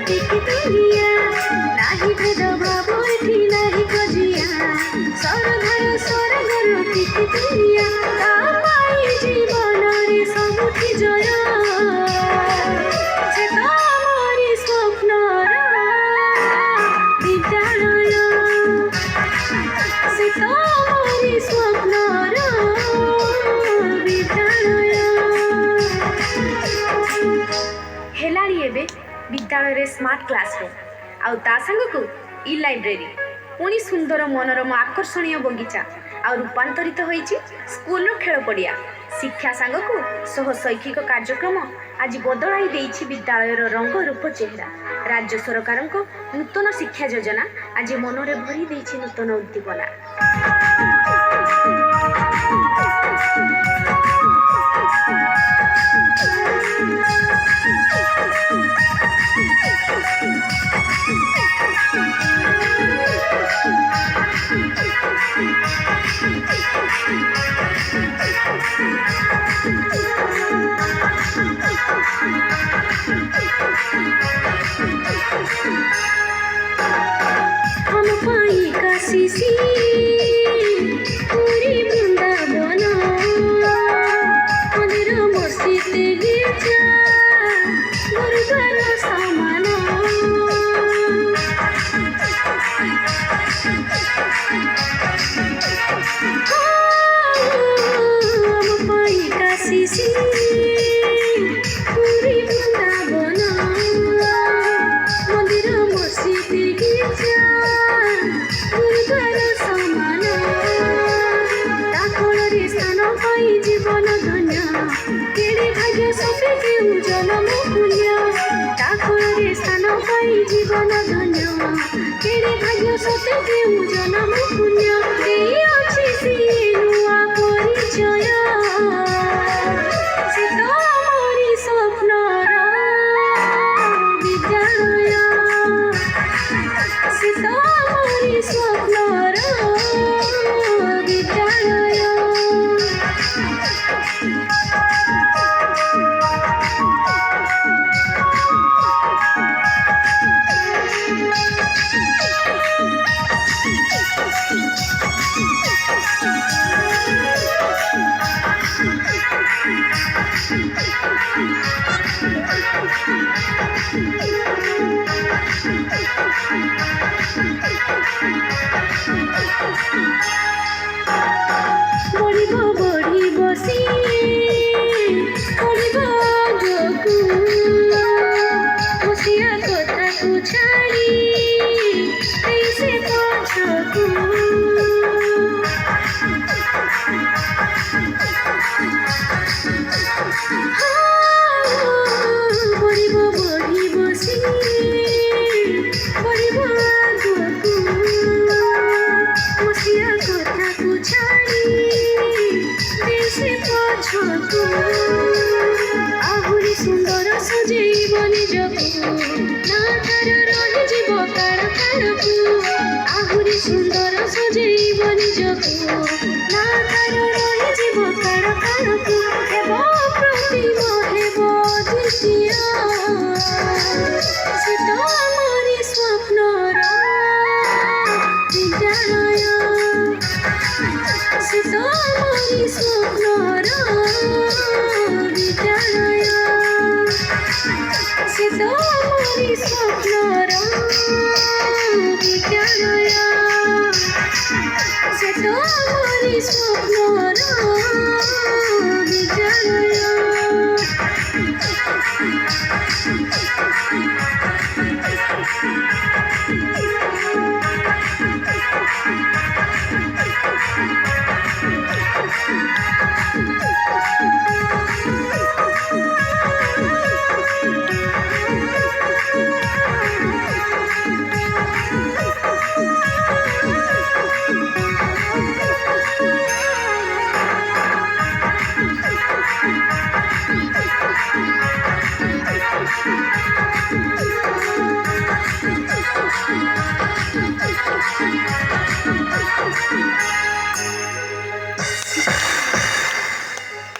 टिकी दुनिया नाही भेद भाव एठी नाही कजिया सरधार सरगर टिकी दुनिया ता पाई जीवन रे सबुठी जय से तो मोरी स्वप्नर विद्यालय से तो मोरी स्वप्नर विद्यालय हेलाड़ी एबे विद्यालय रे स्मार्ट क्लासरूम आउ ता संग को ई लाइब्रेरी पुणी सुंदर मनोरम आकर्षणीय बगीचा आ रूपांतरित होईची स्कूल रो खेल पड़िया शिक्षा सांग को सह शैक्षिक कार्यक्रम आज बदलाई देइछि विद्यालय रो रंग रूप चेहरा राज्य सरकार को नूतन शिक्षा योजना आज मनरे भरी देइछि नूतन उद्दीपना हम पाई काशीसी पूरी वृंदावन मंदिर मस्जिद गिरजा गुरुद्वार समान हम पाई काशीसी पूरी वृंदावन मंदिर मस्जिद गिरजा गुरुद्वार समान ताकଳରେ ସ୍ଥାନ ପାଇ ଜୀବନ ଧନ୍ୟ କେଡ଼େ ଭାଗ୍ୟ ସତେ କେଉଁ ଜନମ ପୁଣ୍ୟ ତାକଳରେ ସ୍ଥାନ ପାଇ ଜୀବନ ଧନ୍ୟ କେଡ଼େ ଭାଗ୍ୟ ସତେ କେଉଁ ଜନମ ପୁଣ୍ୟ ଦେଇଅଛି ସିଏ ନୂଆ ପରିଚୟ ସେ ତ ମୋରି ସ୍ୱପ୍ନର ବିଦ୍ୟାଳୟ ସେ ତ ମୋରି ସ୍ୱପ୍ନର ବିଦ୍ୟାଳୟ ବଢ଼ିବ ବଢ଼ିବ ସିଏ ବଢ଼ିବ ଆଗକୁ ବସିଆ କଥାକୁ ଛାଡ଼ି ଦେଇ ସେ ପଛକୁ ବଢ଼ିବ ବଢ଼ିବ ସିଏ ବଢ଼ିବ ଆଗକୁ ବସିଆ କଥାକୁ ଛାଡ଼ି ଦେଇ ସେ ପଛକୁ ଆହୁରି ସୁନ୍ଦର ସଜେଇବ ନିଜକୁ ନା ତାର ରହିଯିବ କାଳ କାଳକୁ ଆହୁରି ସୁନ୍ଦର ସଜେଇବ ନିଜକୁ ନା ତାର ରହିଯିବ କାଳ କାଳକୁ ହେବ ପ୍ରତିମ ହେବ ଦ୍ୱିତୀୟ ସେ ତ ମୋରି ସ୍ୱପ୍ନର ବିଦ୍ୟାଳୟ ସେ ତ ମୋରି ସ୍ୱପ୍ନର ବିଦ୍ୟାଳୟ ସେ ତ ମୋରି ସ୍ୱପ୍ନର ବିଦ୍ୟାଳୟ ସେ ତ ମୋରି ସ୍ୱପ୍ନର ବିଦ୍ୟାଳୟ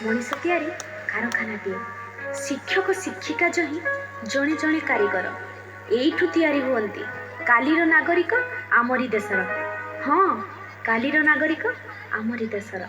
मनीष तैयारी कारखानाटीए शिक्षक शिक्षिका जही जड़े जड़े कारीगर ଏଇଠୁ ତିଆରି ହୁଅନ୍ତି। କାଲିର ନାଗରିକ ଆମରି ଦେଶର। ହଁ, କାଲିର ନାଗରିକ ଆମରି ଦେଶର।